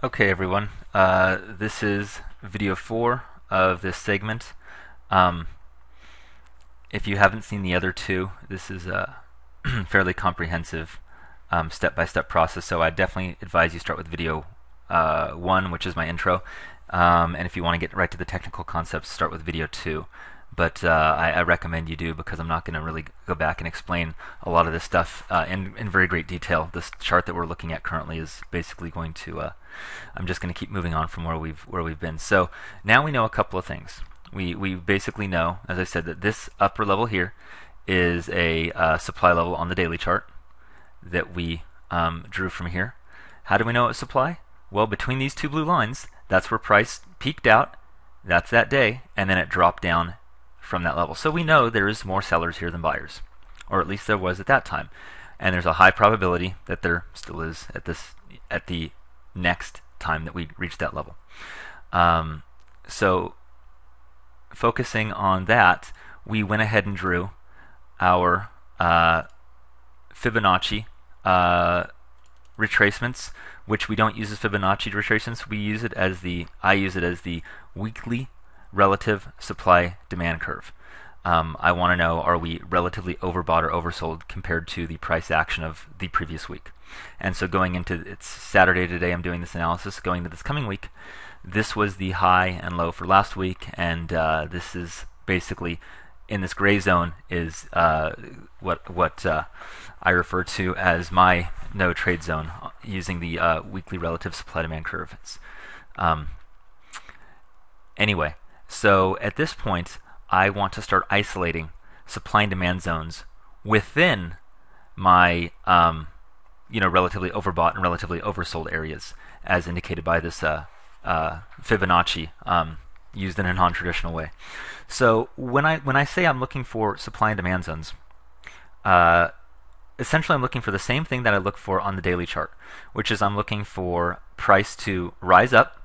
Okay, everyone. This is video 4 of this segment. Um, if you haven't seen the other two, this is a fairly comprehensive step-by-step process, so I definitely advise you start with video 1, which is my intro. And if you want to get right to the technical concepts, start with video 2. But I recommend you do, because I'm not going to really go back and explain a lot of this stuff in very great detail. This chart that we're looking at currently is basically going to I'm just going to keep moving on from where we've been. So now we know a couple of things. We basically know, as I said, that this upper level here is a supply level on the daily chart that we drew from here. How do we know it was supply? Well, between these two blue lines, that's where price peaked out. That's that day, and then it dropped down from that level. So we know there is more sellers here than buyers, or at least there was at that time. And there's a high probability that there still is at the next time that we reach that level. So focusing on that, we went ahead and drew our Fibonacci retracements, which we don't use as Fibonacci retracements. I use it as the weekly relative supply-demand curve. I want to know, are we relatively overbought or oversold compared to the price action of the previous week? And so going into, it's Saturday today, I'm doing this analysis. Going into this coming week, this was the high and low for last week, and this is basically, in this gray zone, is what I refer to as my no trade zone, using the weekly relative supply-demand curve. Anyway, so at this point, I want to start isolating supply and demand zones within my relatively overbought and relatively oversold areas, as indicated by this Fibonacci used in a non-traditional way. So when I say I'm looking for supply and demand zones, essentially I'm looking for the same thing that I look for on the daily chart, which is I'm looking for price to rise up,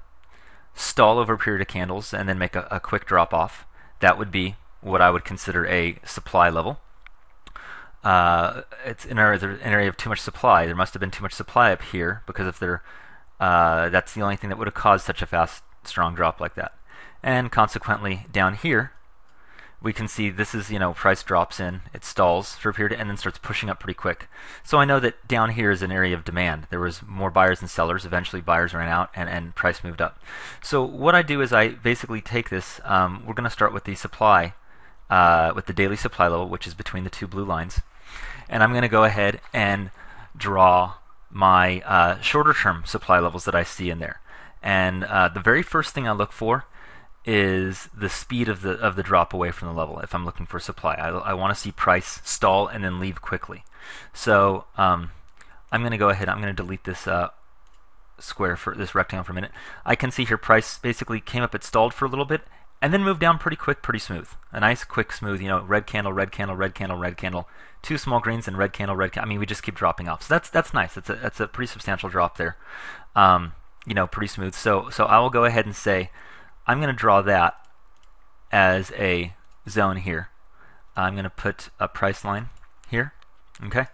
stall over a period of candles, and then make a quick drop off. That would be what I would consider a supply level. It's an area of too much supply. There must have been too much supply up here, because if that's the only thing that would have caused such a fast, strong drop like that. And consequently, down here, we can see this is, price drops in, it stalls for a period, and then starts pushing up pretty quick. So I know that down here is an area of demand. There was more buyers than sellers. Eventually buyers ran out, and price moved up. So what I do is I basically take this, we're going to start with the supply, with the daily supply level, which is between the two blue lines. And I'm going to go ahead and draw my shorter term supply levels that I see in there. And the very first thing I look for is the speed of the drop away from the level. If I'm looking for supply, I want to see price stall and then leave quickly. So I'm going to go ahead. I'm going to delete this this rectangle for a minute. I can see here price basically came up, it stalled for a little bit, and then moved down pretty quick, pretty smooth. A nice, quick, smooth. Red candle, red candle, red candle, red candle. Two small greens and red candle, red candle. I mean, we just keep dropping off. So that's nice. That's a pretty substantial drop there. Pretty smooth. So I will go ahead and say, I'm going to draw that as a zone here. I'm going to put a price line here, okay?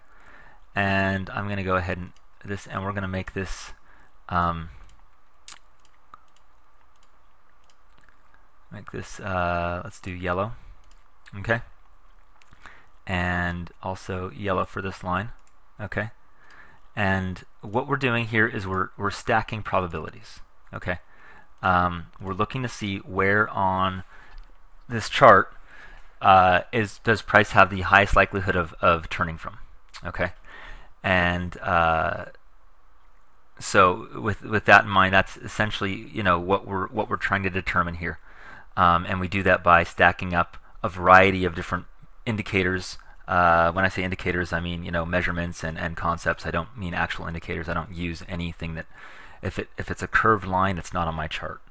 And I'm going to go ahead and we're going to make this let's do yellow, okay? And also yellow for this line, okay? And what we're doing here is we're stacking probabilities, okay? We're looking to see where on this chart does price have the highest likelihood of turning from, okay? And so with that in mind, that's essentially what we're trying to determine here, and we do that by stacking up a variety of different indicators. When I say indicators, I mean measurements and concepts. I don't mean actual indicators. I don't use anything that if it's a curved line, it's not on my chart.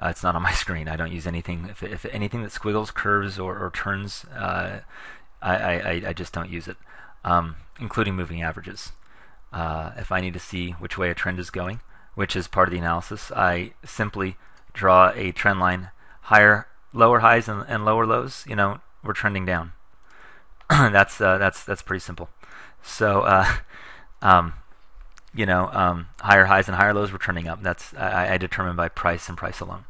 It's not on my screen. I don't use anything. If anything that squiggles, curves, or turns, I just don't use it, including moving averages. If I need to see which way a trend is going, which is part of the analysis, I simply draw a trend line. Lower highs and lower lows, we're trending down. That's pretty simple. So higher highs and higher lows were trending up. That's I determined by price and price alone.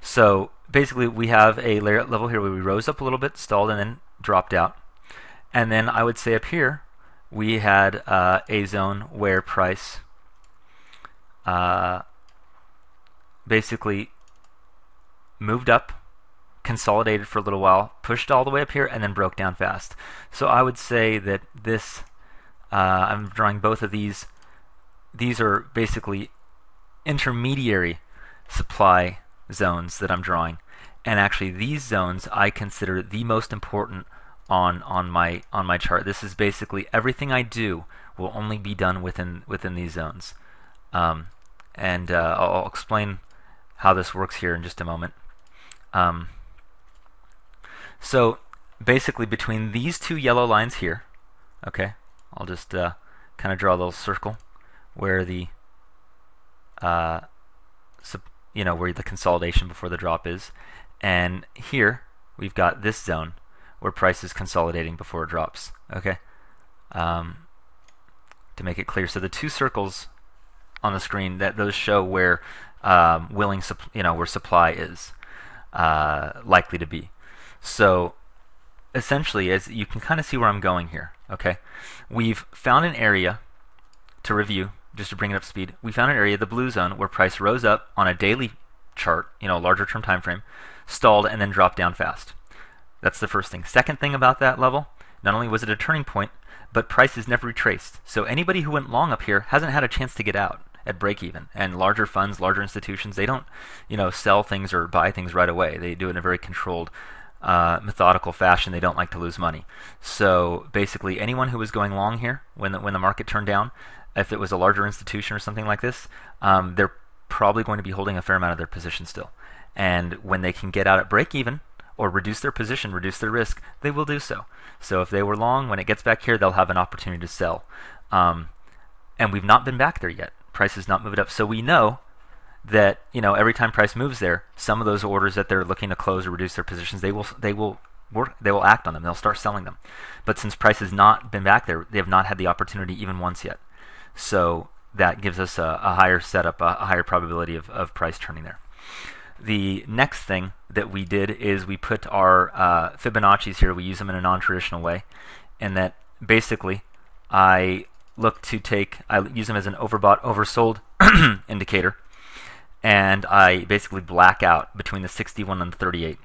So basically, we have a layer level here where we rose up a little bit, stalled, and then dropped out. And then I would say up here, we had a zone where price basically moved up, consolidated for a little while, pushed all the way up here, and then broke down fast. So I would say that this, I'm drawing both of these. These are basically intermediary supply zones that I'm drawing, and actually these zones I consider the most important on my chart. This is basically everything I do will only be done within these zones, and I'll explain how this works here in just a moment. So basically between these two yellow lines here, okay, I'll just kind of draw a little circle where the where the consolidation before the drop is, and here we've got this zone where price is consolidating before it drops. Okay, to make it clear, so the two circles on the screen, those show where where supply is likely to be. So essentially, as you can kind of see where I'm going here. Okay, we've found an area, to review, just to bring it up to speed. We found an area, the blue zone, where price rose up on a daily chart, larger term time frame, stalled, and then dropped down fast. That's the first thing. Second thing about that level, not only was it a turning point, but price is never retraced. So anybody who went long up here hasn't had a chance to get out at break even. And larger funds, larger institutions, they don't, sell things or buy things right away. They do it in a very controlled, methodical fashion. They don't like to lose money. So basically, anyone who was going long here when the market turned down, if it was a larger institution or something like this, they're probably going to be holding a fair amount of their position still. And when they can get out at break even or reduce their position, reduce their risk, they will do so. So if they were long, when it gets back here, they'll have an opportunity to sell. And we've not been back there yet. Price has not moved up. So we know that every time price moves there, some of those orders that they're looking to close or reduce their positions, they will act on them. They'll start selling them. But since price has not been back there, they have not had the opportunity even once yet. So that gives us a higher setup, a higher probability of price turning there. The next thing that we did is we put our Fibonacci's here. We use them in a non-traditional way, and that basically I use them as an overbought, oversold indicator, and I basically black out between the 61 and the 38,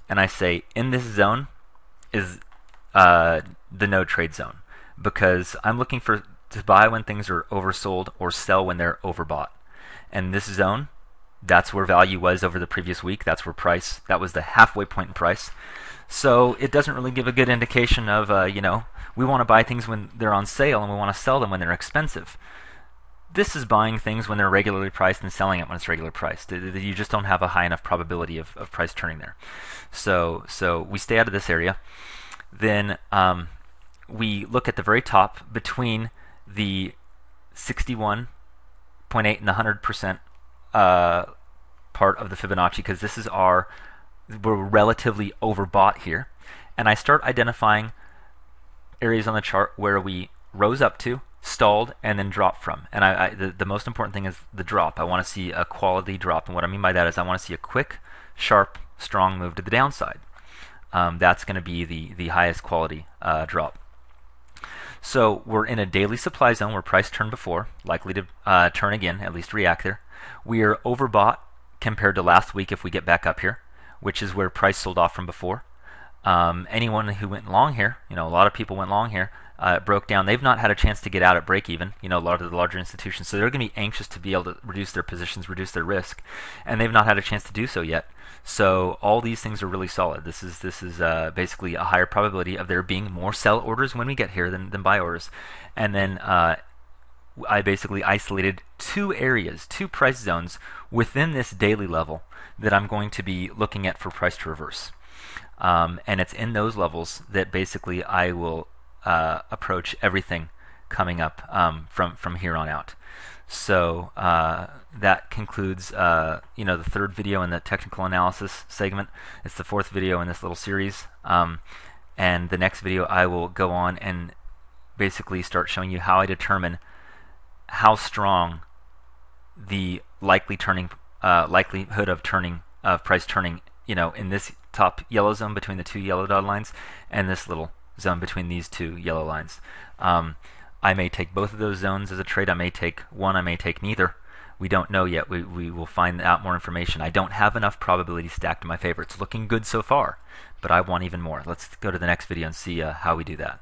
and I say in this zone is the no trade zone, because I'm looking to buy when things are oversold or sell when they're overbought. And this zone, that's where value was over the previous week. That's where price, that was the halfway point in price. So it doesn't really give a good indication of, we want to buy things when they're on sale and we want to sell them when they're expensive. This is buying things when they're regularly priced and selling it when it's regular priced. You just don't have a high enough probability of price turning there. So we stay out of this area. Then we look at the very top between the 61.8 and the 100% part of the Fibonacci, because this is we're relatively overbought here, and I start identifying areas on the chart where we rose up to, stalled, and then dropped from. And the most important thing is the drop. I want to see a quality drop, and what I mean by that is I want to see a quick, sharp, strong move to the downside. That's going to be the highest quality drop. So we're in a daily supply zone where price turned before, likely to turn again, at least react there. We are overbought compared to last week if we get back up here, which is where price sold off from before. Anyone who went long here, a lot of people went long here, broke down. They've not had a chance to get out at break even, a lot of the larger institutions, so they're going to be anxious to be able to reduce their positions, reduce their risk, and they've not had a chance to do so yet. So all these things are really solid. This is basically a higher probability of there being more sell orders when we get here than buy orders. And then I basically isolated two price zones within this daily level that I'm going to be looking at for price to reverse. And it's in those levels that basically I will approach everything coming up from here on out. So that concludes the third video in the technical analysis segment. It's the fourth video in this little series. And the next video I will go on and basically start showing you how I determine how strong the likelihood of price turning, in this top yellow zone between the two yellow dotted lines and this little zone between these two yellow lines. I may take both of those zones as a trade. I may take one. I may take neither. We don't know yet. We will find out more information. I don't have enough probability stacked in my favor. It's looking good so far, but I want even more. Let's go to the next video and see how we do that.